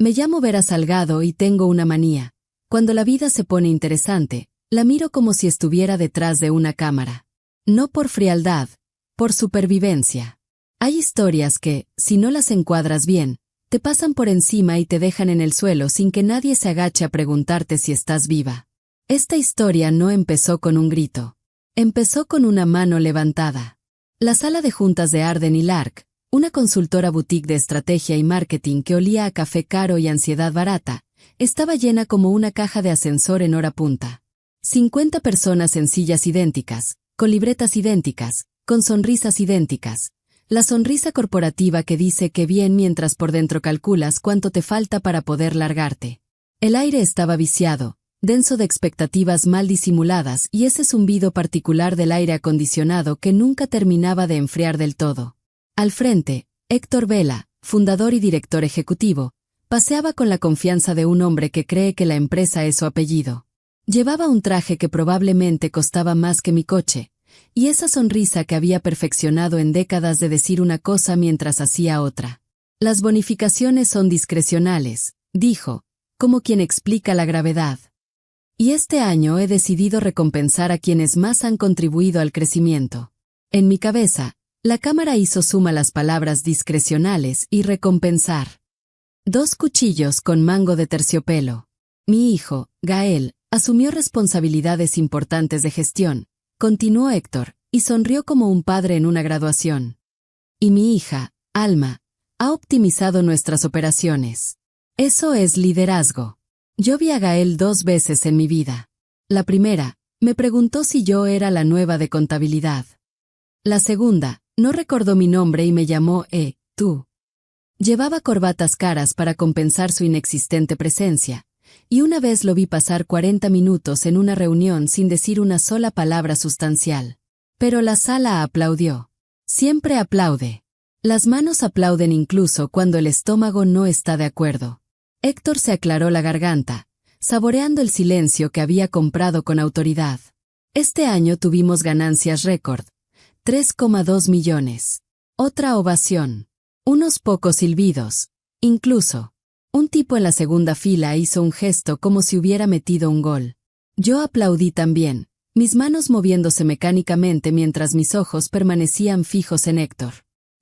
Me llamo Vera Salgado y tengo una manía. Cuando la vida se pone interesante, la miro como si estuviera detrás de una cámara. No por frialdad, por supervivencia. Hay historias que, si no las encuadras bien, te pasan por encima y te dejan en el suelo sin que nadie se agache a preguntarte si estás viva. Esta historia no empezó con un grito. Empezó con una mano levantada. La sala de juntas de Arden y Lark, una consultora boutique de estrategia y marketing que olía a café caro y ansiedad barata, estaba llena como una caja de ascensor en hora punta. 50 personas en sillas idénticas, con libretas idénticas, con sonrisas idénticas. La sonrisa corporativa que dice que bien mientras por dentro calculas cuánto te falta para poder largarte. El aire estaba viciado, denso de expectativas mal disimuladas y ese zumbido particular del aire acondicionado que nunca terminaba de enfriar del todo. Al frente, Héctor Vela, fundador y director ejecutivo, paseaba con la confianza de un hombre que cree que la empresa es su apellido. Llevaba un traje que probablemente costaba más que mi coche, y esa sonrisa que había perfeccionado en décadas de decir una cosa mientras hacía otra. Las bonificaciones son discrecionales, dijo, como quien explica la gravedad. Y este año he decidido recompensar a quienes más han contribuido al crecimiento. En mi cabeza, la cámara hizo suma las palabras discrecionales y recompensar. 2 cuchillos con mango de terciopelo. Mi hijo, Gael, asumió responsabilidades importantes de gestión, continuó Héctor, y sonrió como un padre en una graduación. Y mi hija, Alma, ha optimizado nuestras operaciones. Eso es liderazgo. Yo vi a Gael 2 veces en mi vida. La primera, me preguntó si yo era la nueva de contabilidad. La segunda, no recordó mi nombre y me llamó tú. Llevaba corbatas caras para compensar su inexistente presencia, y una vez lo vi pasar 40 minutos en una reunión sin decir una sola palabra sustancial. Pero la sala aplaudió. Siempre aplaude. Las manos aplauden incluso cuando el estómago no está de acuerdo. Héctor se aclaró la garganta, saboreando el silencio que había comprado con autoridad. Este año tuvimos ganancias récord. 3,2 millones. Otra ovación. Unos pocos silbidos. Incluso, un tipo en la segunda fila hizo un gesto como si hubiera metido un gol. Yo aplaudí también, mis manos moviéndose mecánicamente mientras mis ojos permanecían fijos en Héctor.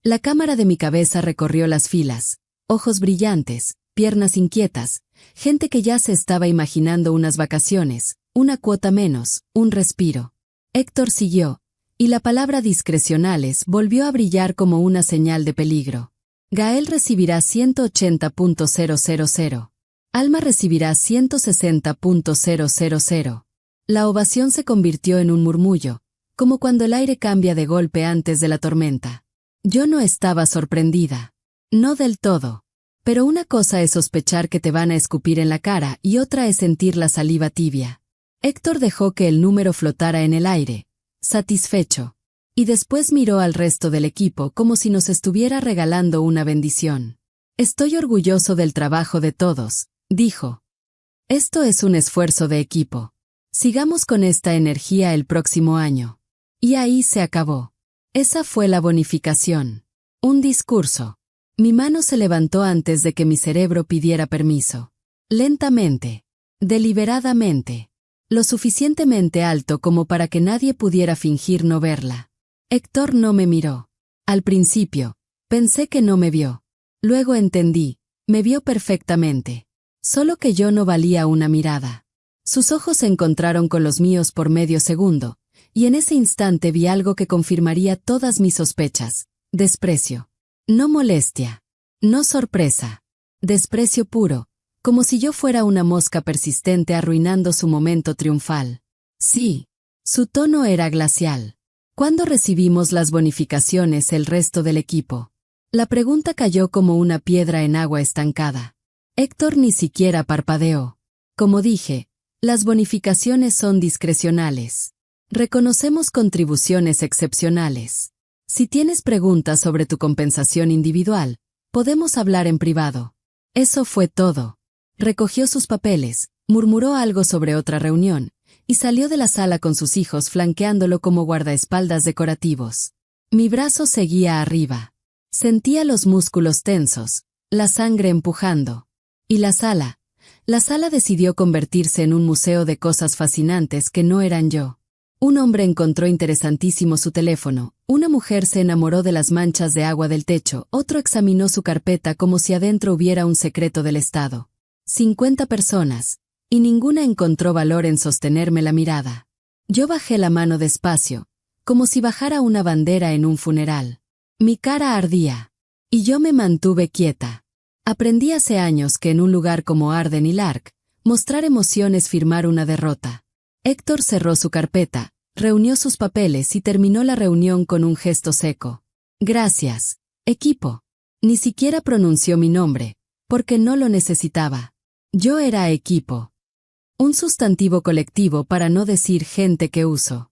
La cámara de mi cabeza recorrió las filas, ojos brillantes, piernas inquietas, gente que ya se estaba imaginando unas vacaciones, una cuota menos, un respiro. Héctor siguió, y la palabra discrecionales volvió a brillar como una señal de peligro. Gael recibirá 180.000. Alma recibirá 160.000. La ovación se convirtió en un murmullo, como cuando el aire cambia de golpe antes de la tormenta. Yo no estaba sorprendida. No del todo. Pero una cosa es sospechar que te van a escupir en la cara y otra es sentir la saliva tibia. Héctor dejó que el número flotara en el aire, satisfecho, y después miró al resto del equipo como si nos estuviera regalando una bendición. Estoy orgulloso del trabajo de todos, dijo. Esto es un esfuerzo de equipo. Sigamos con esta energía el próximo año. Y ahí se acabó. Esa fue la bonificación. Un discurso. Mi mano se levantó antes de que mi cerebro pidiera permiso. Lentamente. Deliberadamente. Lo suficientemente alto como para que nadie pudiera fingir no verla. Héctor no me miró. Al principio, pensé que no me vio. Luego entendí, me vio perfectamente. Solo que yo no valía una mirada. Sus ojos se encontraron con los míos por medio segundo, y en ese instante vi algo que confirmaría todas mis sospechas. Desprecio. No molestia. No sorpresa. Desprecio puro, como si yo fuera una mosca persistente arruinando su momento triunfal. Sí. Su tono era glacial. ¿Cuándo recibimos las bonificaciones el resto del equipo? La pregunta cayó como una piedra en agua estancada. Héctor ni siquiera parpadeó. Como dije, las bonificaciones son discrecionales. Reconocemos contribuciones excepcionales. Si tienes preguntas sobre tu compensación individual, podemos hablar en privado. Eso fue todo. Recogió sus papeles, murmuró algo sobre otra reunión, y salió de la sala con sus hijos flanqueándolo como guardaespaldas decorativos. Mi brazo seguía arriba. Sentía los músculos tensos, la sangre empujando. Y la sala. La sala decidió convertirse en un museo de cosas fascinantes que no eran yo. Un hombre encontró interesantísimo su teléfono, una mujer se enamoró de las manchas de agua del techo, otro examinó su carpeta como si adentro hubiera un secreto del Estado. 50 personas, y ninguna encontró valor en sostenerme la mirada. Yo bajé la mano despacio, como si bajara una bandera en un funeral. Mi cara ardía, y yo me mantuve quieta. Aprendí hace años que en un lugar como Arden y Lark, mostrar emoción es firmar una derrota. Héctor cerró su carpeta, reunió sus papeles y terminó la reunión con un gesto seco. Gracias, equipo. Ni siquiera pronunció mi nombre, porque no lo necesitaba. Yo era equipo. Un sustantivo colectivo para no decir gente que uso.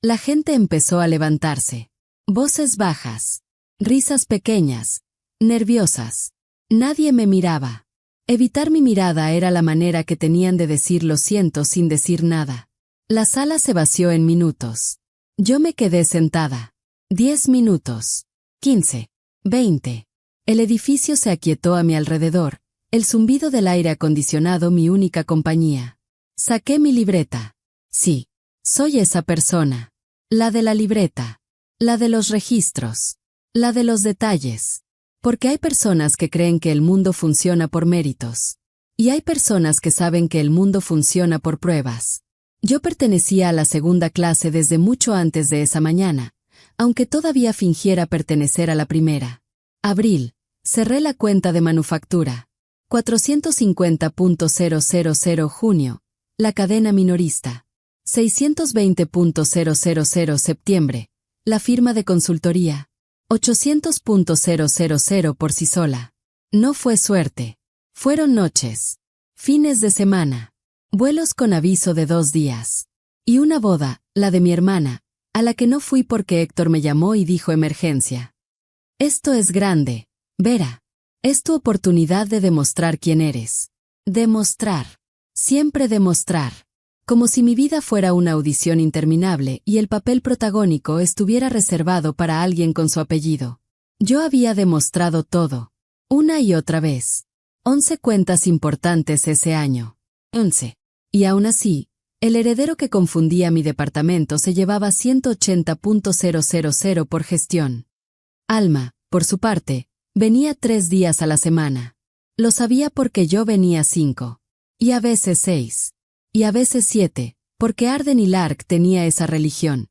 La gente empezó a levantarse. Voces bajas. Risas pequeñas. Nerviosas. Nadie me miraba. Evitar mi mirada era la manera que tenían de decir lo siento sin decir nada. La sala se vació en minutos. Yo me quedé sentada. 10 minutos. 15. 20. El edificio se aquietó a mi alrededor, el zumbido del aire acondicionado mi única compañía. Saqué mi libreta. Sí, soy esa persona. La de la libreta. La de los registros. La de los detalles. Porque hay personas que creen que el mundo funciona por méritos. Y hay personas que saben que el mundo funciona por pruebas. Yo pertenecía a la segunda clase desde mucho antes de esa mañana, aunque todavía fingiera pertenecer a la primera. Abril. Cerré la cuenta de manufactura. 450.000 junio. La cadena minorista. 620.000 septiembre. La firma de consultoría. 800.000 por sí sola. No fue suerte. Fueron noches. Fines de semana. Vuelos con aviso de 2 días. Y una boda, la de mi hermana, a la que no fui porque Héctor me llamó y dijo emergencia. Esto es grande, Vera. Es tu oportunidad de demostrar quién eres. Demostrar. Siempre demostrar. Como si mi vida fuera una audición interminable y el papel protagónico estuviera reservado para alguien con su apellido. Yo había demostrado todo. Una y otra vez. 11 cuentas importantes ese año. 11. Y aún así, el heredero que confundía mi departamento se llevaba 180.000 por gestión. Alma, por su parte, venía 3 días a la semana. Lo sabía porque yo venía 5. Y a veces 6. Y a veces 7, porque Arden y Lark tenía esa religión.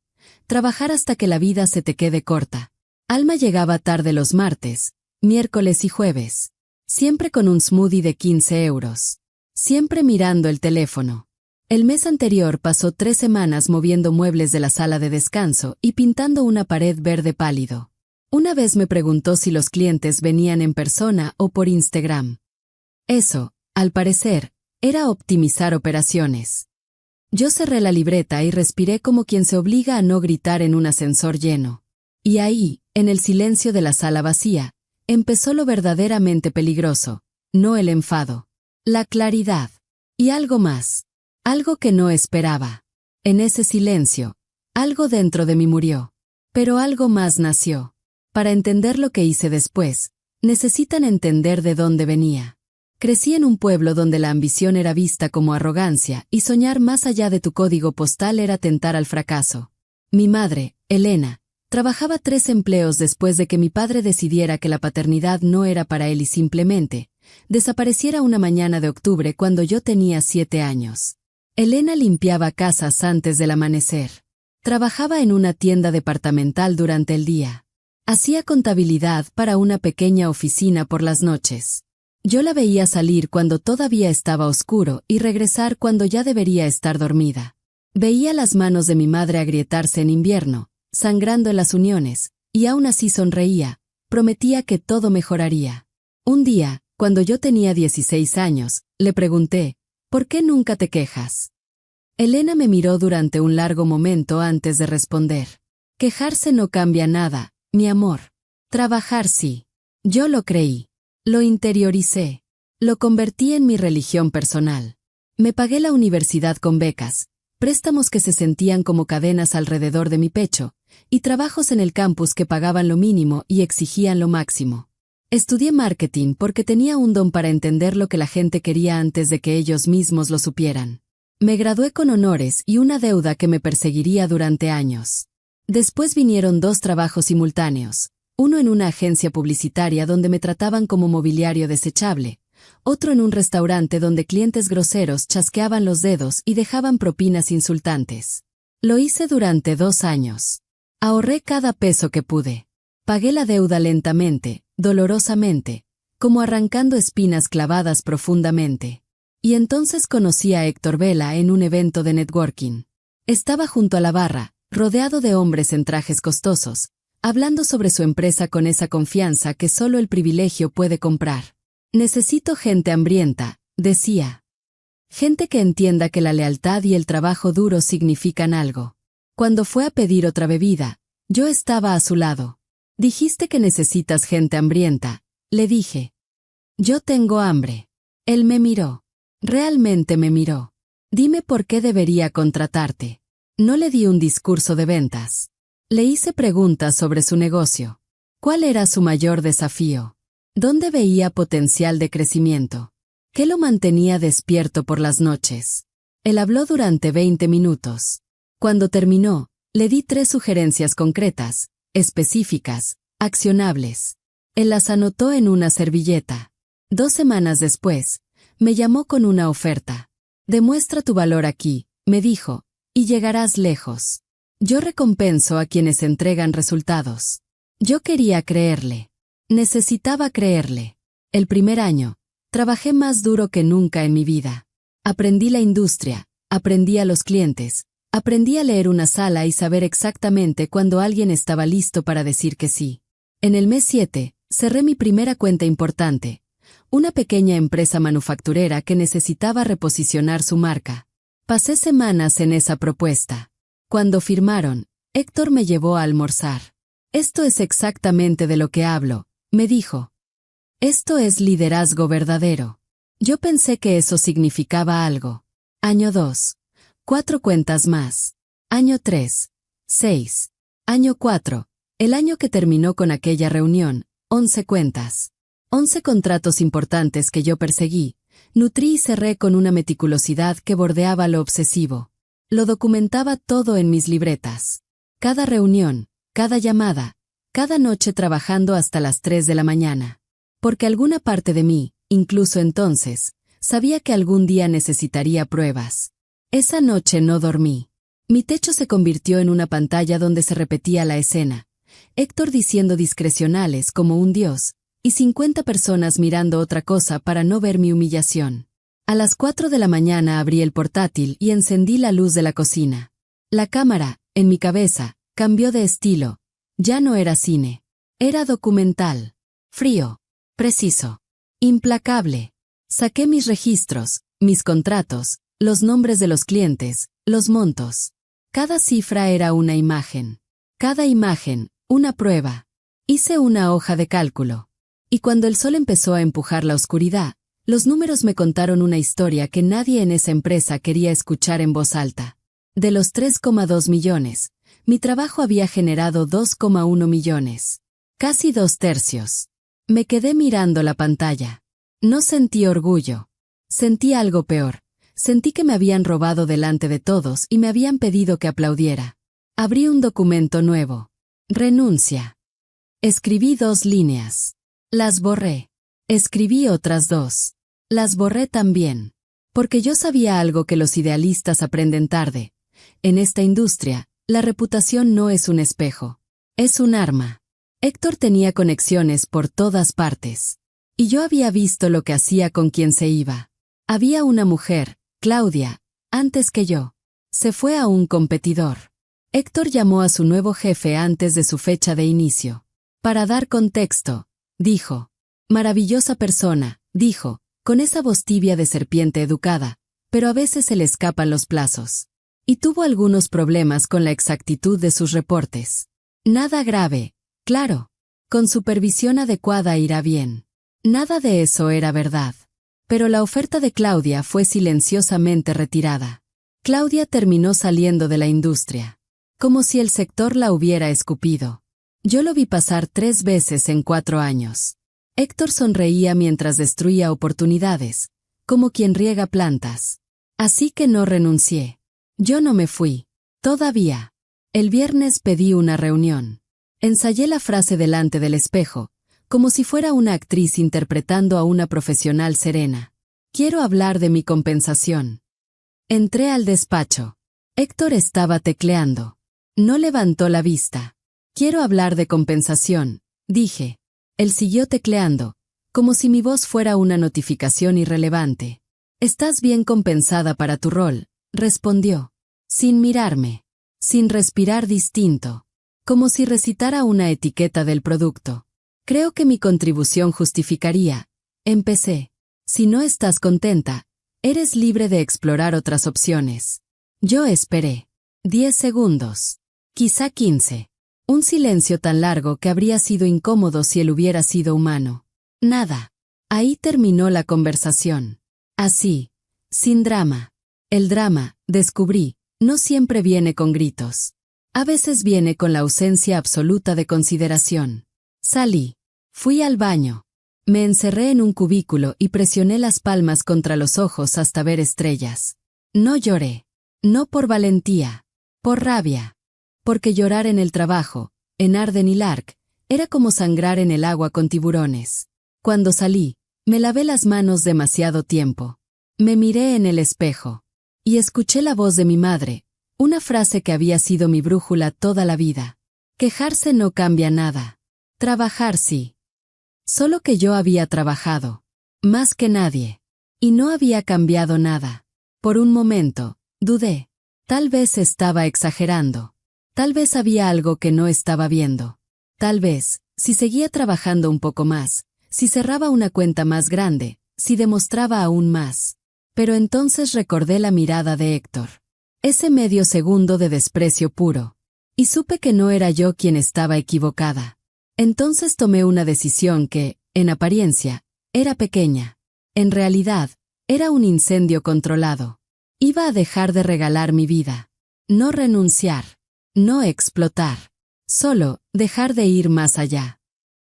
Trabajar hasta que la vida se te quede corta. Alma llegaba tarde los martes, miércoles y jueves. Siempre con un smoothie de 15 euros. Siempre mirando el teléfono. El mes anterior pasó 3 semanas moviendo muebles de la sala de descanso y pintando una pared verde pálido. Una vez me preguntó si los clientes venían en persona o por Instagram. Eso, al parecer, era optimizar operaciones. Yo cerré la libreta y respiré como quien se obliga a no gritar en un ascensor lleno. Y ahí, en el silencio de la sala vacía, empezó lo verdaderamente peligroso, no el enfado. La claridad. Y algo más. Algo que no esperaba. En ese silencio, algo dentro de mí murió. Pero algo más nació. Para entender lo que hice después, necesitan entender de dónde venía. Crecí en un pueblo donde la ambición era vista como arrogancia y soñar más allá de tu código postal era tentar al fracaso. Mi madre, Elena, trabajaba 3 empleos después de que mi padre decidiera que la paternidad no era para él y simplemente desapareciera una mañana de octubre cuando yo tenía 7 años. Elena limpiaba casas antes del amanecer. Trabajaba en una tienda departamental durante el día. Hacía contabilidad para una pequeña oficina por las noches. Yo la veía salir cuando todavía estaba oscuro y regresar cuando ya debería estar dormida. Veía las manos de mi madre agrietarse en invierno, sangrando en las uniones, y aún así sonreía, prometía que todo mejoraría. Un día, cuando yo tenía 16 años, le pregunté, ¿por qué nunca te quejas? Elena me miró durante un largo momento antes de responder. Quejarse no cambia nada, mi amor. Trabajar sí. Yo lo creí. Lo interioricé. Lo convertí en mi religión personal. Me pagué la universidad con becas, préstamos que se sentían como cadenas alrededor de mi pecho, y trabajos en el campus que pagaban lo mínimo y exigían lo máximo. Estudié marketing porque tenía un don para entender lo que la gente quería antes de que ellos mismos lo supieran. Me gradué con honores y una deuda que me perseguiría durante años. Después vinieron 2 trabajos simultáneos, uno en una agencia publicitaria donde me trataban como mobiliario desechable, otro en un restaurante donde clientes groseros chasqueaban los dedos y dejaban propinas insultantes. Lo hice durante 2 años. Ahorré cada peso que pude. Pagué la deuda lentamente, dolorosamente, como arrancando espinas clavadas profundamente. Y entonces conocí a Héctor Vela en un evento de networking. Estaba junto a la barra, rodeado de hombres en trajes costosos, hablando sobre su empresa con esa confianza que solo el privilegio puede comprar. Necesito gente hambrienta, decía. Gente que entienda que la lealtad y el trabajo duro significan algo. Cuando fue a pedir otra bebida, yo estaba a su lado. Dijiste que necesitas gente hambrienta, le dije. Yo tengo hambre. Él me miró. Realmente me miró. Dime por qué debería contratarte. No le di un discurso de ventas. Le hice preguntas sobre su negocio. ¿Cuál era su mayor desafío? ¿Dónde veía potencial de crecimiento? ¿Qué lo mantenía despierto por las noches? Él habló durante 20 minutos. Cuando terminó, le di 3 sugerencias concretas, específicas, accionables. Él las anotó en una servilleta. 2 semanas después, me llamó con una oferta. Demuestra tu valor aquí, me dijo, y llegarás lejos. Yo recompenso a quienes entregan resultados. Yo quería creerle. Necesitaba creerle. El primer año, trabajé más duro que nunca en mi vida. Aprendí la industria, aprendí a los clientes, aprendí a leer una sala y saber exactamente cuándo alguien estaba listo para decir que sí. En el mes 7, cerré mi primera cuenta importante. Una pequeña empresa manufacturera que necesitaba reposicionar su marca. Pasé semanas en esa propuesta. Cuando firmaron, Héctor me llevó a almorzar. Esto es exactamente de lo que hablo, me dijo. Esto es liderazgo verdadero. Yo pensé que eso significaba algo. Año 2. 4 cuentas más. Año 3. 6. Año 4. El año que terminó con aquella reunión, 11 cuentas. 11 contratos importantes que yo perseguí, nutrí y cerré con una meticulosidad que bordeaba lo obsesivo. Lo documentaba todo en mis libretas. Cada reunión, cada llamada, cada noche trabajando hasta las 3 de la mañana. Porque alguna parte de mí, incluso entonces, sabía que algún día necesitaría pruebas. Esa noche no dormí. Mi techo se convirtió en una pantalla donde se repetía la escena. Héctor diciendo discrecionales como un dios, y 50 personas mirando otra cosa para no ver mi humillación. A las 4 de la mañana abrí el portátil y encendí la luz de la cocina. La cámara, en mi cabeza, cambió de estilo. Ya no era cine. Era documental. Frío. Preciso. Implacable. Saqué mis registros, mis contratos, los nombres de los clientes, los montos. Cada cifra era una imagen. Cada imagen, una prueba. Hice una hoja de cálculo. Y cuando el sol empezó a empujar la oscuridad, los números me contaron una historia que nadie en esa empresa quería escuchar en voz alta. De los 3,2 millones, mi trabajo había generado 2,1 millones. Casi 2/3. Me quedé mirando la pantalla. No sentí orgullo. Sentí algo peor. Sentí que me habían robado delante de todos y me habían pedido que aplaudiera. Abrí un documento nuevo. Renuncia. Escribí 2 líneas. Las borré. Escribí otras 2. Las borré también. Porque yo sabía algo que los idealistas aprenden tarde. En esta industria, la reputación no es un espejo. Es un arma. Héctor tenía conexiones por todas partes. Y yo había visto lo que hacía con quien se iba. Había una mujer, Claudia, antes que yo. Se fue a un competidor. Héctor llamó a su nuevo jefe antes de su fecha de inicio. Para dar contexto, dijo. Maravillosa persona, dijo, con esa voz tibia de serpiente educada, pero a veces se le escapan los plazos. Y tuvo algunos problemas con la exactitud de sus reportes. Nada grave, claro. Con supervisión adecuada irá bien. Nada de eso era verdad. Pero la oferta de Claudia fue silenciosamente retirada. Claudia terminó saliendo de la industria. Como si el sector la hubiera escupido. Yo lo vi pasar 3 veces en 4 años. Héctor sonreía mientras destruía oportunidades, como quien riega plantas. Así que no renuncié. Yo no me fui. Todavía. El viernes pedí una reunión. Ensayé la frase delante del espejo, como si fuera una actriz interpretando a una profesional serena. Quiero hablar de mi compensación. Entré al despacho. Héctor estaba tecleando. No levantó la vista. Quiero hablar de compensación, dije. Él siguió tecleando, como si mi voz fuera una notificación irrelevante. Estás bien compensada para tu rol, respondió. Sin mirarme. Sin respirar distinto. Como si recitara una etiqueta del producto. Creo que mi contribución justificaría. Empecé. Si no estás contenta, eres libre de explorar otras opciones. Yo esperé. 10 segundos. Quizá 15. Un silencio tan largo que habría sido incómodo si él hubiera sido humano. Nada. Ahí terminó la conversación. Así. Sin drama. El drama, descubrí, no siempre viene con gritos. A veces viene con la ausencia absoluta de consideración. Salí. Fui al baño. Me encerré en un cubículo y presioné las palmas contra los ojos hasta ver estrellas. No lloré. No por valentía. Por rabia. Porque llorar en el trabajo, en Arden y Lark, era como sangrar en el agua con tiburones. Cuando salí, me lavé las manos demasiado tiempo. Me miré en el espejo. Y escuché la voz de mi madre, una frase que había sido mi brújula toda la vida. Quejarse no cambia nada. Trabajar sí. Solo que yo había trabajado. Más que nadie. Y no había cambiado nada. Por un momento, dudé. Tal vez estaba exagerando. Tal vez había algo que no estaba viendo. Tal vez, si seguía trabajando un poco más, si cerraba una cuenta más grande, si demostraba aún más. Pero entonces recordé la mirada de Héctor. Ese medio segundo de desprecio puro. Y supe que no era yo quien estaba equivocada. Entonces tomé una decisión que, en apariencia, era pequeña. En realidad, era un incendio controlado. Iba a dejar de regalar mi vida. No renunciar. No explotar. Solo, dejar de ir más allá.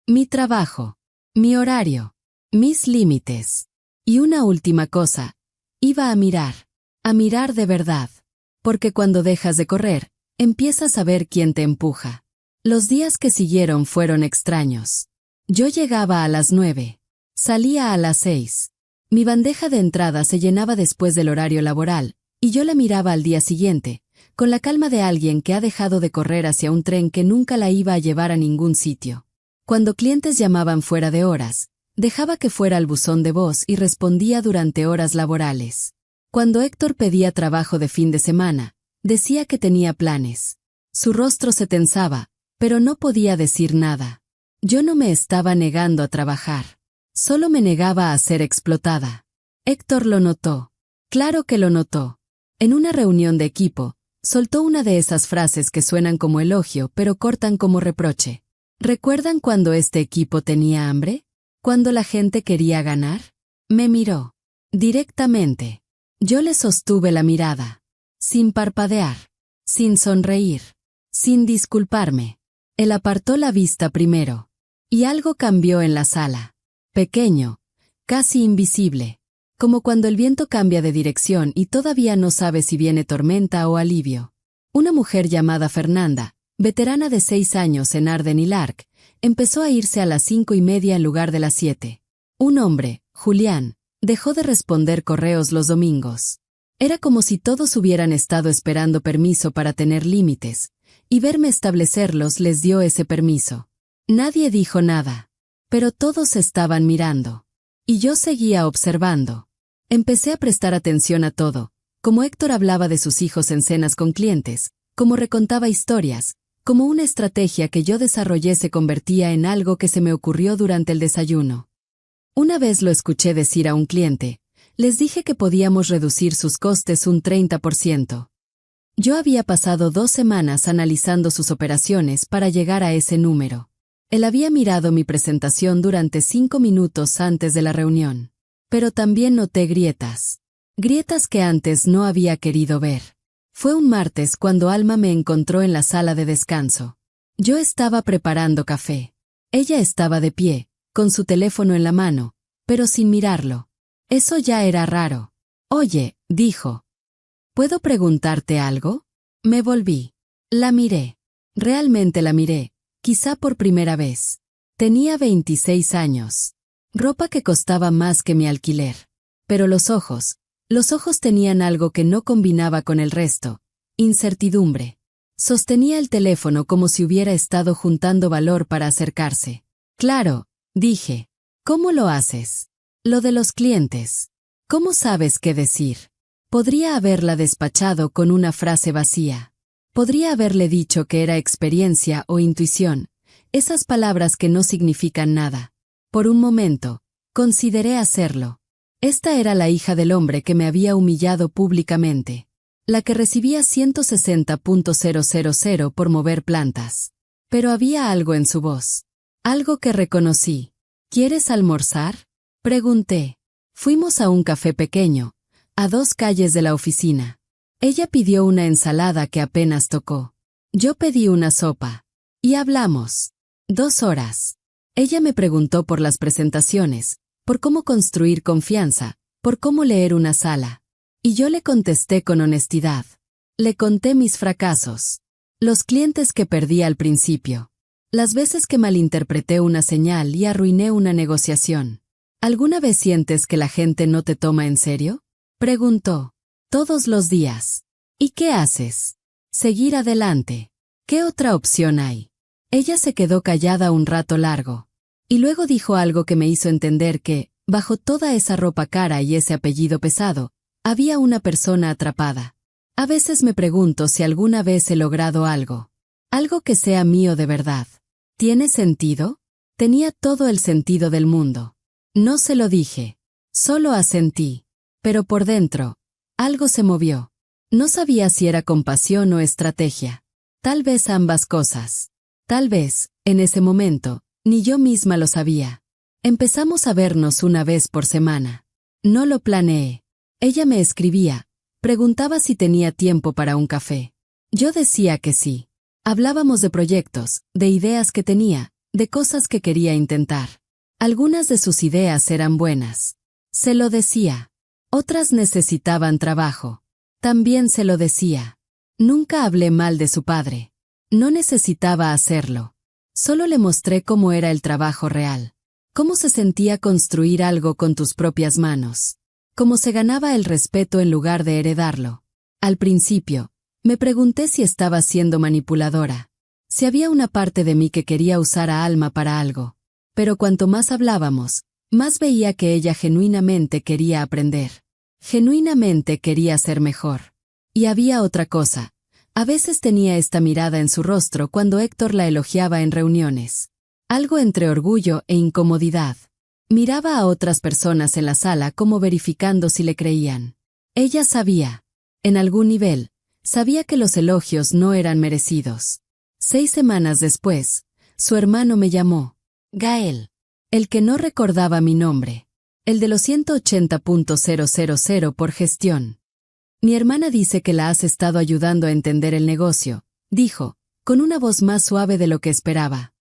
Mi trabajo. Mi horario. Mis límites. Y una última cosa. Iba a mirar. A mirar de verdad. Porque cuando dejas de correr, empiezas a ver quién te empuja. Los días que siguieron fueron extraños. Yo llegaba a las 9. Salía a las 6. Mi bandeja de entrada se llenaba después del horario laboral, y yo la miraba al día siguiente, con la calma de alguien que ha dejado de correr hacia un tren que nunca la iba a llevar a ningún sitio. Cuando clientes llamaban fuera de horas, dejaba que fuera al buzón de voz y respondía durante horas laborales. Cuando Héctor pedía trabajo de fin de semana, decía que tenía planes. Su rostro se tensaba, pero no podía decir nada. Yo no me estaba negando a trabajar. Solo me negaba a ser explotada. Héctor lo notó. Claro que lo notó. En una reunión de equipo, soltó una de esas frases que suenan como elogio pero cortan como reproche. ¿Recuerdan cuando este equipo tenía hambre? ¿Cuando la gente quería ganar? Me miró. Directamente. Yo le sostuve la mirada. Sin parpadear. Sin sonreír. Sin disculparme. Él apartó la vista primero. Y algo cambió en la sala. Pequeño. Casi invisible. Como cuando el viento cambia de dirección y todavía no sabe si viene tormenta o alivio. Una mujer llamada Fernanda, veterana de 6 años en Arden y Lark, empezó a irse a las 5:30 en lugar de las 7. Un hombre, Julián, dejó de responder correos los domingos. Era como si todos hubieran estado esperando permiso para tener límites, y verme establecerlos les dio ese permiso. Nadie dijo nada, pero todos estaban mirando. Y yo seguía observando. Empecé a prestar atención a todo, como Héctor hablaba de sus hijos en cenas con clientes, como recontaba historias, como una estrategia que yo desarrollé se convertía en algo que se me ocurrió durante el desayuno. Una vez lo escuché decir a un cliente, les dije que podíamos reducir sus costes un 30%. Yo había pasado 2 semanas analizando sus operaciones para llegar a ese número. Él había mirado mi presentación durante 5 minutos antes de la reunión. Pero también noté grietas. Grietas que antes no había querido ver. Fue un martes cuando Alma me encontró en la sala de descanso. Yo estaba preparando café. Ella estaba de pie, con su teléfono en la mano, pero sin mirarlo. Eso ya era raro. Oye, dijo. ¿Puedo preguntarte algo? Me volví. La miré. Realmente la miré, quizá por primera vez. Tenía 26 años. Ropa que costaba más que mi alquiler. Pero los ojos tenían algo que no combinaba con el resto. Incertidumbre. Sostenía el teléfono como si hubiera estado juntando valor para acercarse. Claro, dije. ¿Cómo lo haces? Lo de los clientes. ¿Cómo sabes qué decir? Podría haberla despachado con una frase vacía. Podría haberle dicho que era experiencia o intuición, esas palabras que no significan nada. Por un momento, consideré hacerlo. Esta era la hija del hombre que me había humillado públicamente. La que recibía 160.000 por mover plantas. Pero había algo en su voz. Algo que reconocí. ¿Quieres almorzar? Pregunté. Fuimos a un café pequeño, a 2 calles de la oficina. Ella pidió una ensalada que apenas tocó. Yo pedí una sopa. Y hablamos. 2 horas. Ella me preguntó por las presentaciones, por cómo construir confianza, por cómo leer una sala. Y yo le contesté con honestidad. Le conté mis fracasos. Los clientes que perdí al principio. Las veces que malinterpreté una señal y arruiné una negociación. ¿Alguna vez sientes que la gente no te toma en serio? Preguntó. Todos los días. ¿Y qué haces? Seguir adelante. ¿Qué otra opción hay? Ella se quedó callada un rato largo. Y luego dijo algo que me hizo entender que, bajo toda esa ropa cara y ese apellido pesado, había una persona atrapada. A veces me pregunto si alguna vez he logrado algo. Algo que sea mío de verdad. ¿Tiene sentido? Tenía todo el sentido del mundo. No se lo dije. Solo asentí. Pero por dentro, algo se movió. No sabía si era compasión o estrategia. Tal vez ambas cosas. Tal vez, en ese momento, ni yo misma lo sabía. Empezamos a vernos una vez por semana. No lo planeé. Ella me escribía, preguntaba si tenía tiempo para un café. Yo decía que sí. Hablábamos de proyectos, de ideas que tenía, de cosas que quería intentar. Algunas de sus ideas eran buenas. Se lo decía. Otras necesitaban trabajo. También se lo decía. Nunca hablé mal de su padre. No necesitaba hacerlo. Solo le mostré cómo era el trabajo real. Cómo se sentía construir algo con tus propias manos. Cómo se ganaba el respeto en lugar de heredarlo. Al principio, me pregunté si estaba siendo manipuladora. Si había una parte de mí que quería usar a Alma para algo. Pero cuanto más hablábamos, más veía que ella genuinamente quería aprender. Genuinamente quería ser mejor. Y había otra cosa. A veces tenía esta mirada en su rostro cuando Héctor la elogiaba en reuniones. Algo entre orgullo e incomodidad. Miraba a otras personas en la sala como verificando si le creían. Ella sabía. En algún nivel, sabía que los elogios no eran merecidos. 6 semanas después, su hermano me llamó. Gael. El que no recordaba mi nombre. El de los 180.000 por gestión. Mi hermana dice que la has estado ayudando a entender el negocio, dijo, con una voz más suave de lo que esperaba.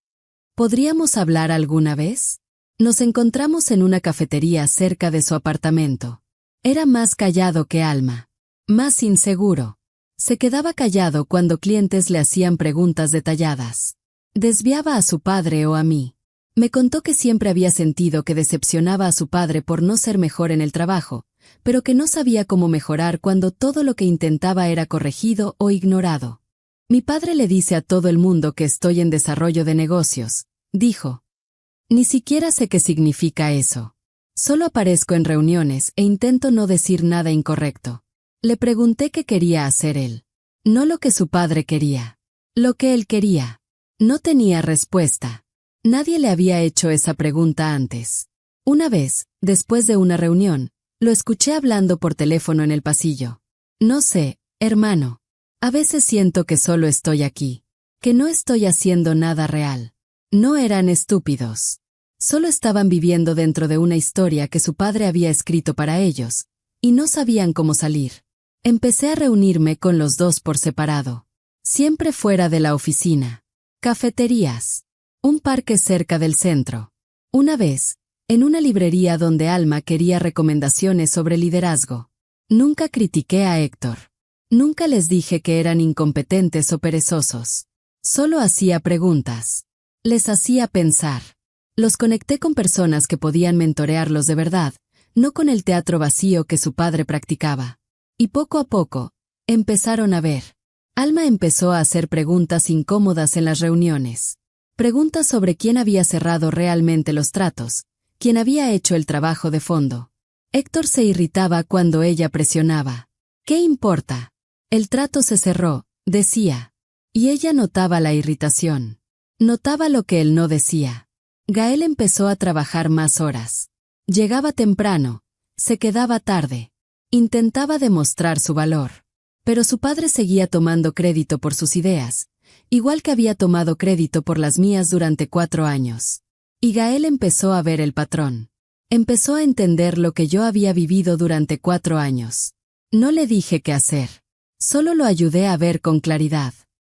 ¿Podríamos hablar alguna vez? Nos encontramos en una cafetería cerca de su apartamento. Era más callado que Alma. Más inseguro. Se quedaba callado cuando clientes le hacían preguntas detalladas. Desviaba a su padre o a mí. Me contó que siempre había sentido que decepcionaba a su padre por no ser mejor en el trabajo, pero que no sabía cómo mejorar cuando todo lo que intentaba era corregido o ignorado. Mi padre le dice a todo el mundo que estoy en desarrollo de negocios, dijo. Ni siquiera sé qué significa eso. Solo aparezco en reuniones e intento no decir nada incorrecto. Le pregunté qué quería hacer él. No lo que su padre quería. Lo que él quería. No tenía respuesta. Nadie le había hecho esa pregunta antes. Una vez, después de una reunión, lo escuché hablando por teléfono en el pasillo. No sé, hermano. A veces siento que solo estoy aquí. Que no estoy haciendo nada real. No eran estúpidos. Solo estaban viviendo dentro de una historia que su padre había escrito para ellos, y no sabían cómo salir. Empecé a reunirme con los dos por separado. Siempre fuera de la oficina. Cafeterías. Un parque cerca del centro. Una vez, en una librería donde Alma quería recomendaciones sobre liderazgo. Nunca critiqué a Héctor. Nunca les dije que eran incompetentes o perezosos. Solo hacía preguntas. Les hacía pensar. Los conecté con personas que podían mentorearlos de verdad, no con el teatro vacío que su padre practicaba. Y poco a poco, empezaron a ver. Alma empezó a hacer preguntas incómodas en las reuniones. Preguntas sobre quién había cerrado realmente los tratos, quién había hecho el trabajo de fondo. Héctor se irritaba cuando ella presionaba. ¿Qué importa? El trato se cerró, decía. Y ella notaba la irritación. Notaba lo que él no decía. Gael empezó a trabajar más horas. Llegaba temprano, se quedaba tarde. Intentaba demostrar su valor. Pero su padre seguía tomando crédito por sus ideas, igual que había tomado crédito por las mías durante 4 años. Y Gael empezó a ver el patrón. Empezó a entender lo que yo había vivido durante 4 años. No le dije qué hacer. Solo lo ayudé a ver con claridad.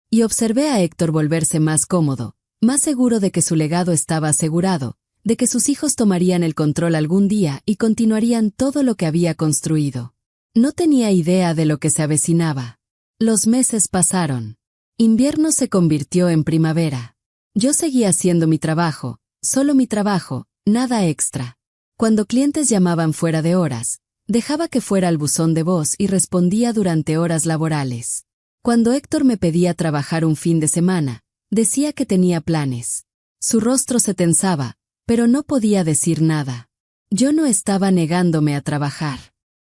Y observé a Héctor volverse más cómodo, más seguro de que su legado estaba asegurado, de que sus hijos tomarían el control algún día y continuarían todo lo que había construido. No tenía idea de lo que se avecinaba. Los meses pasaron. Invierno se convirtió en primavera. Yo seguía haciendo mi trabajo, solo mi trabajo, nada extra. Cuando clientes llamaban fuera de horas, dejaba que fuera al buzón de voz y respondía durante horas laborales. Cuando Héctor me pedía trabajar un fin de semana, decía que tenía planes. Su rostro se tensaba, pero no podía decir nada. Yo no estaba negándome a trabajar.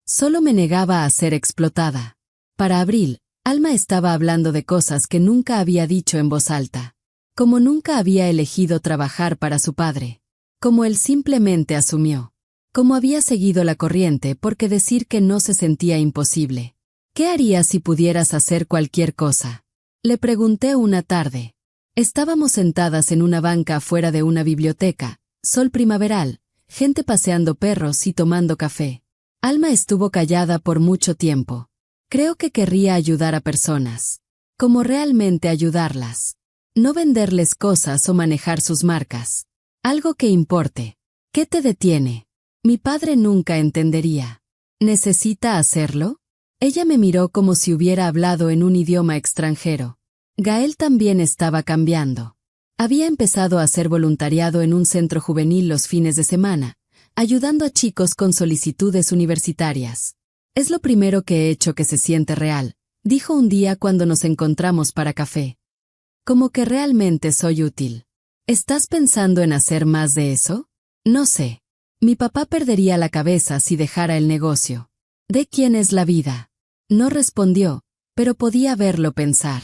Solo me negaba a ser explotada. Para abril, Alma estaba hablando de cosas que nunca había dicho en voz alta. Como nunca había elegido trabajar para su padre. Como él simplemente asumió. Como había seguido la corriente porque decir que no se sentía imposible. ¿Qué harías si pudieras hacer cualquier cosa? Le pregunté una tarde. Estábamos sentadas en una banca afuera de una biblioteca, sol primaveral, gente paseando perros y tomando café. Alma estuvo callada por mucho tiempo. Creo que querría ayudar a personas. Como realmente ayudarlas. No venderles cosas o manejar sus marcas. Algo que importe. ¿Qué te detiene? Mi padre nunca entendería. ¿Necesita hacerlo? Ella me miró como si hubiera hablado en un idioma extranjero. Gael también estaba cambiando. Había empezado a hacer voluntariado en un centro juvenil los fines de semana, ayudando a chicos con solicitudes universitarias. Es lo primero que he hecho que se siente real, dijo un día cuando nos encontramos para café. Como que realmente soy útil. ¿Estás pensando en hacer más de eso? No sé. Mi papá perdería la cabeza si dejara el negocio. ¿De quién es la vida? No respondió, pero podía verlo pensar.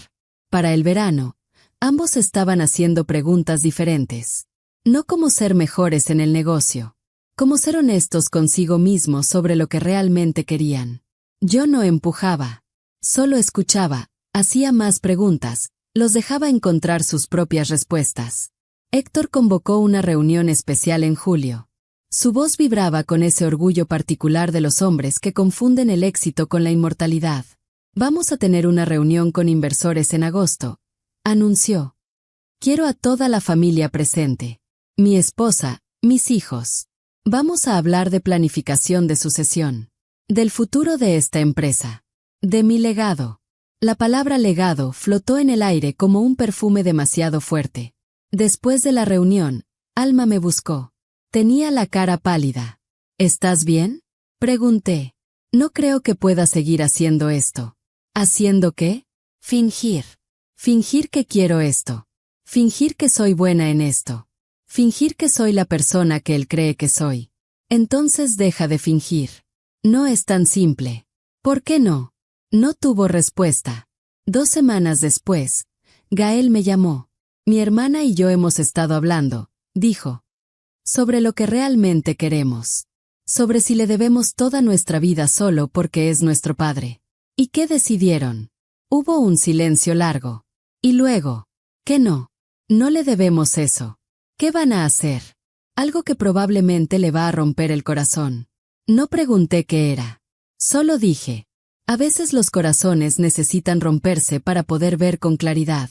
Para el verano, ambos estaban haciendo preguntas diferentes. No cómo ser mejores en el negocio. Cómo ser honestos consigo mismos sobre lo que realmente querían. Yo no empujaba. Solo escuchaba, hacía más preguntas, los dejaba encontrar sus propias respuestas. Héctor convocó una reunión especial en julio. Su voz vibraba con ese orgullo particular de los hombres que confunden el éxito con la inmortalidad. Vamos a tener una reunión con inversores en agosto, anunció. Quiero a toda la familia presente. Mi esposa, mis hijos. Vamos a hablar de planificación de sucesión. Del futuro de esta empresa. De mi legado. La palabra legado flotó en el aire como un perfume demasiado fuerte. Después de la reunión, Alma me buscó. Tenía la cara pálida. ¿Estás bien? Pregunté. No creo que pueda seguir haciendo esto. ¿Haciendo qué? Fingir. Fingir que quiero esto. Fingir que soy buena en esto. Fingir que soy la persona que él cree que soy. Entonces deja de fingir. No es tan simple. ¿Por qué no? No tuvo respuesta. 2 semanas después, Gael me llamó. Mi hermana y yo hemos estado hablando, dijo. Sobre lo que realmente queremos. Sobre si le debemos toda nuestra vida solo porque es nuestro padre. ¿Y qué decidieron? Hubo un silencio largo. Y luego, ¿qué no? No le debemos eso. ¿Qué van a hacer? Algo que probablemente le va a romper el corazón. No pregunté qué era. Solo dije. A veces los corazones necesitan romperse para poder ver con claridad.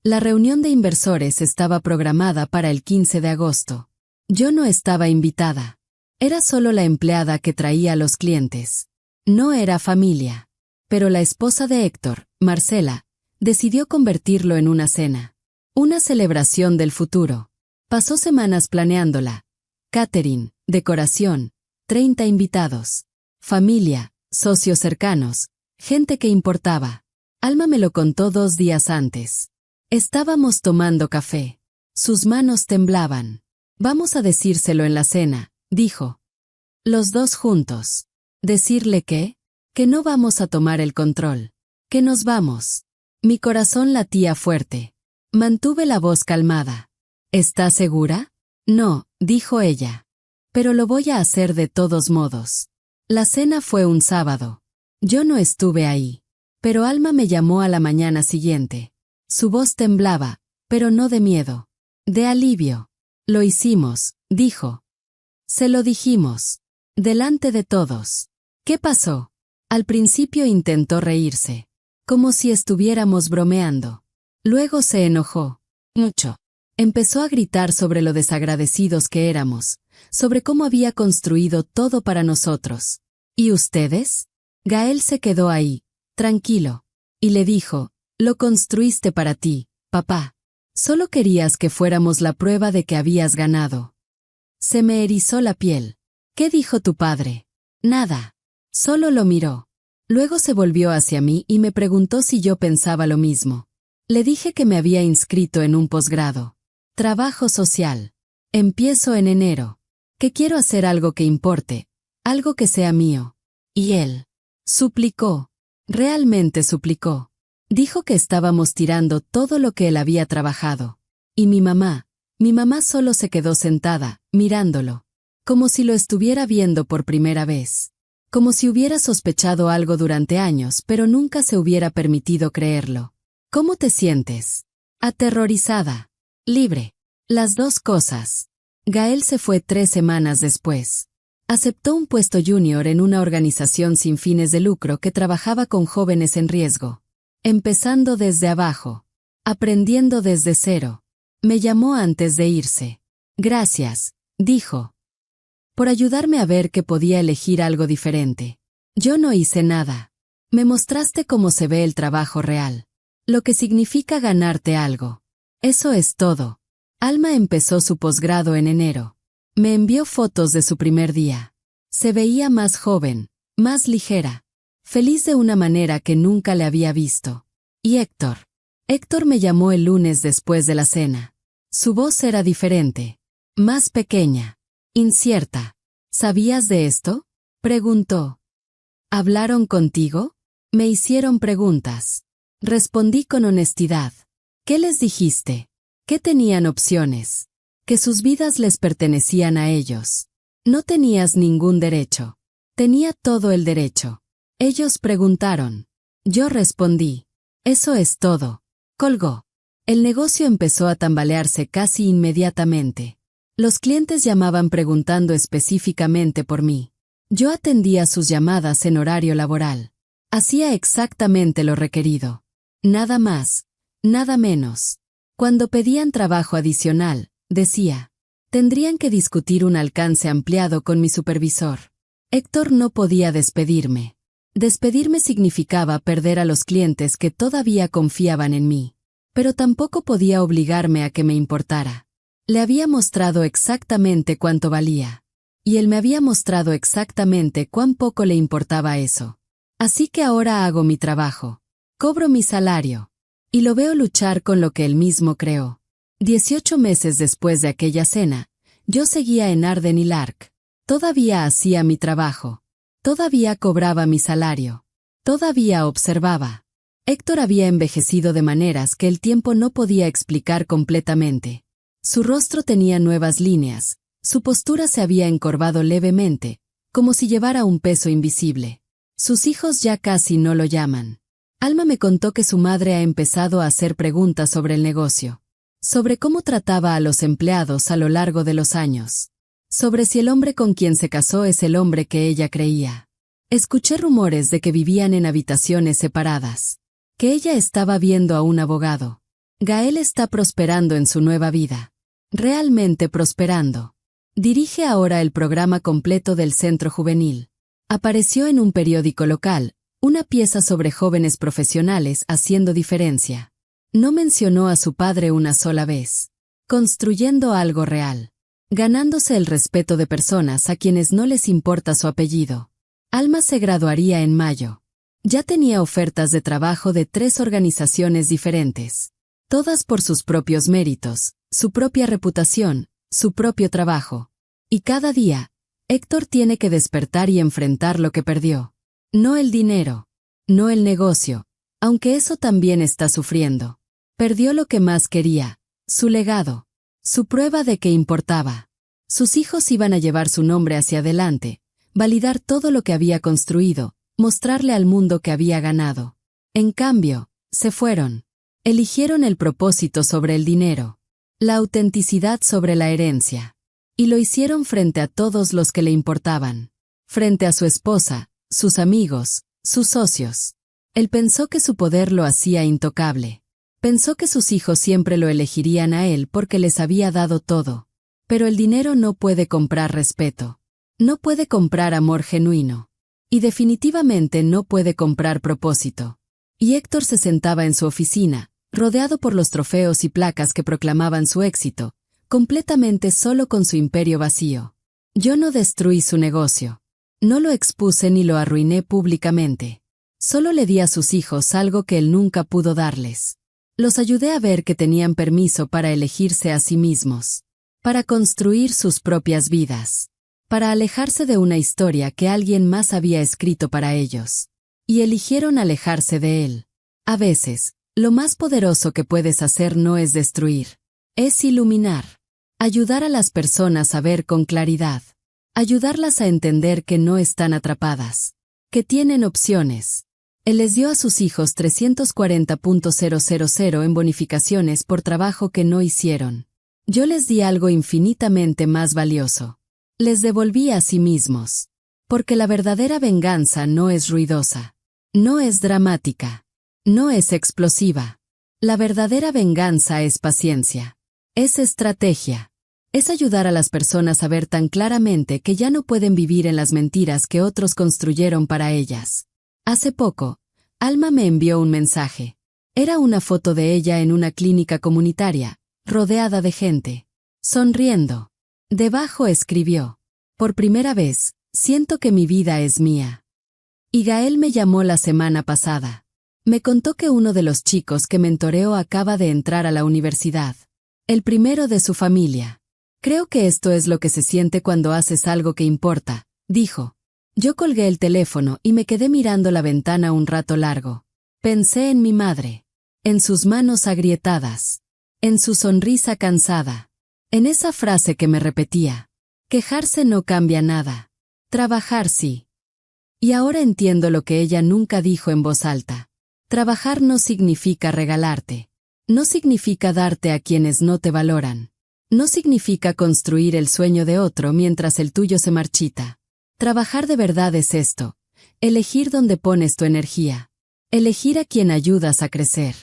La reunión de inversores estaba programada para el 15 de agosto. Yo no estaba invitada. Era solo la empleada que traía a los clientes. No era familia. Pero la esposa de Héctor, Marcela, decidió convertirlo en una cena. Una celebración del futuro. Pasó semanas planeándola. Catering, decoración, 30 invitados. Familia, socios cercanos, gente que importaba. Alma me lo contó 2 días antes. Estábamos tomando café. Sus manos temblaban. Vamos a decírselo en la cena, dijo. Los dos juntos. ¿Decirle qué? Que no vamos a tomar el control. Que nos vamos. Mi corazón latía fuerte. Mantuve la voz calmada. ¿Estás segura? No, dijo ella. Pero lo voy a hacer de todos modos. La cena fue un sábado. Yo no estuve ahí. Pero Alma me llamó a la mañana siguiente. Su voz temblaba, pero no de miedo. De alivio. Lo hicimos, dijo. Se lo dijimos. Delante de todos. ¿Qué pasó? Al principio intentó reírse. Como si estuviéramos bromeando. Luego se enojó. Mucho. Empezó a gritar sobre lo desagradecidos que éramos, sobre cómo había construido todo para nosotros. ¿Y ustedes? Gael se quedó ahí, tranquilo. Y le dijo, lo construiste para ti, papá. Solo querías que fuéramos la prueba de que habías ganado. Se me erizó la piel. ¿Qué dijo tu padre? Nada. Solo lo miró. Luego se volvió hacia mí y me preguntó si yo pensaba lo mismo. Le dije que me había inscrito en un posgrado. Trabajo social. Empiezo en enero. Que quiero hacer algo que importe, algo que sea mío. Y él suplicó. Realmente suplicó. Dijo que estábamos tirando todo lo que él había trabajado. Y mi mamá solo se quedó sentada, mirándolo. Como si lo estuviera viendo por primera vez. Como si hubiera sospechado algo durante años, pero nunca se hubiera permitido creerlo. ¿Cómo te sientes? Aterrorizada. Libre. Las dos cosas. Gael se fue 3 semanas después. Aceptó un puesto junior en una organización sin fines de lucro que trabajaba con jóvenes en riesgo. Empezando desde abajo. Aprendiendo desde cero. Me llamó antes de irse. Gracias, dijo. Por ayudarme a ver que podía elegir algo diferente. Yo no hice nada. Me mostraste cómo se ve el trabajo real. Lo que significa ganarte algo. Eso es todo. Alma empezó su posgrado en enero. Me envió fotos de su primer día. Se veía más joven, más ligera, feliz de una manera que nunca le había visto. Y Héctor. Héctor me llamó el lunes después de la cena. Su voz era diferente, más pequeña, incierta. ¿Sabías de esto? Preguntó. ¿Hablaron contigo? Me hicieron preguntas. Respondí con honestidad. ¿Qué les dijiste? Que tenían opciones. Que sus vidas les pertenecían a ellos. No tenías ningún derecho. Tenía todo el derecho. Ellos preguntaron. Yo respondí. Eso es todo. Colgó. El negocio empezó a tambalearse casi inmediatamente. Los clientes llamaban preguntando específicamente por mí. Yo atendía sus llamadas en horario laboral. Hacía exactamente lo requerido. Nada más, nada menos. Cuando pedían trabajo adicional, decía, tendrían que discutir un alcance ampliado con mi supervisor. Héctor no podía despedirme. Despedirme significaba perder a los clientes que todavía confiaban en mí. Pero tampoco podía obligarme a que me importara. Le había mostrado exactamente cuánto valía. Y él me había mostrado exactamente cuán poco le importaba eso. Así que ahora hago mi trabajo. Cobro mi salario. Y lo veo luchar con lo que él mismo creó. 18 meses después de aquella cena, yo seguía en Arden y Lark. Todavía hacía mi trabajo. Todavía cobraba mi salario. Todavía observaba. Héctor había envejecido de maneras que el tiempo no podía explicar completamente. Su rostro tenía nuevas líneas, su postura se había encorvado levemente, como si llevara un peso invisible. Sus hijos ya casi no lo llaman. Alma me contó que su madre ha empezado a hacer preguntas sobre el negocio, sobre cómo trataba a los empleados a lo largo de los años, sobre si el hombre con quien se casó es el hombre que ella creía. Escuché rumores de que vivían en habitaciones separadas, que ella estaba viendo a un abogado. Gael está prosperando en su nueva vida. Realmente prosperando. Dirige ahora el programa completo del Centro Juvenil. Apareció en un periódico local, una pieza sobre jóvenes profesionales haciendo diferencia. No mencionó a su padre una sola vez. Construyendo algo real. Ganándose el respeto de personas a quienes no les importa su apellido. Alma se graduaría en mayo. Ya tenía ofertas de trabajo de 3 organizaciones diferentes. Todas por sus propios méritos, su propia reputación, su propio trabajo. Y cada día, Héctor tiene que despertar y enfrentar lo que perdió. No el dinero, no el negocio, aunque eso también está sufriendo. Perdió lo que más quería, su legado, su prueba de que importaba. Sus hijos iban a llevar su nombre hacia adelante, validar todo lo que había construido, mostrarle al mundo que había ganado. En cambio, se fueron. Eligieron el propósito sobre el dinero, la autenticidad sobre la herencia. Y lo hicieron frente a todos los que le importaban. Frente a su esposa, sus amigos, sus socios. Él pensó que su poder lo hacía intocable. Pensó que sus hijos siempre lo elegirían a él porque les había dado todo. Pero el dinero no puede comprar respeto. No puede comprar amor genuino. Y definitivamente no puede comprar propósito. Y Héctor se sentaba en su oficina, rodeado por los trofeos y placas que proclamaban su éxito, completamente solo con su imperio vacío. Yo no destruí su negocio. No lo expuse ni lo arruiné públicamente. Solo le di a sus hijos algo que él nunca pudo darles. Los ayudé a ver que tenían permiso para elegirse a sí mismos. Para construir sus propias vidas. Para alejarse de una historia que alguien más había escrito para ellos. Y eligieron alejarse de él. A veces, lo más poderoso que puedes hacer no es destruir. Es iluminar. Ayudar a las personas a ver con claridad. Ayudarlas a entender que no están atrapadas. Que tienen opciones. Él les dio a sus hijos 340.000 en bonificaciones por trabajo que no hicieron. Yo les di algo infinitamente más valioso. Les devolví a sí mismos. Porque la verdadera venganza no es ruidosa. No es dramática. No es explosiva. La verdadera venganza es paciencia. Es estrategia. Es ayudar a las personas a ver tan claramente que ya no pueden vivir en las mentiras que otros construyeron para ellas. Hace poco, Alma me envió un mensaje. Era una foto de ella en una clínica comunitaria, rodeada de gente. Sonriendo. Debajo escribió: por primera vez, siento que mi vida es mía. Y Gael me llamó la semana pasada. Me contó que uno de los chicos que mentoreó acaba de entrar a la universidad. El primero de su familia. Creo que esto es lo que se siente cuando haces algo que importa, dijo. Yo colgué el teléfono y me quedé mirando la ventana un rato largo. Pensé en mi madre. En sus manos agrietadas. En su sonrisa cansada. En esa frase que me repetía. Quejarse no cambia nada. Trabajar sí. Y ahora entiendo lo que ella nunca dijo en voz alta. Trabajar no significa regalarte. No significa darte a quienes no te valoran. No significa construir el sueño de otro mientras el tuyo se marchita. Trabajar de verdad es esto. Elegir dónde pones tu energía. Elegir a quien ayudas a crecer.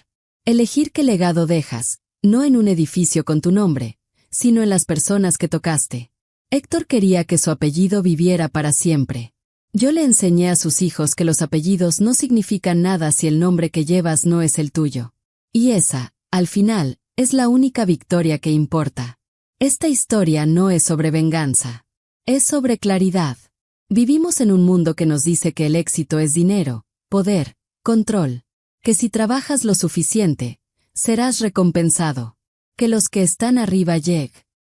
Elegir qué legado dejas, no en un edificio con tu nombre, sino en las personas que tocaste. Héctor quería que su apellido viviera para siempre. Yo le enseñé a sus hijos que los apellidos no significan nada si el nombre que llevas no es el tuyo. Y esa, al final, es la única victoria que importa. Esta historia no es sobre venganza. Es sobre claridad. Vivimos en un mundo que nos dice que el éxito es dinero, poder, control. Que si trabajas lo suficiente, serás recompensado. Que los que están arriba llegan.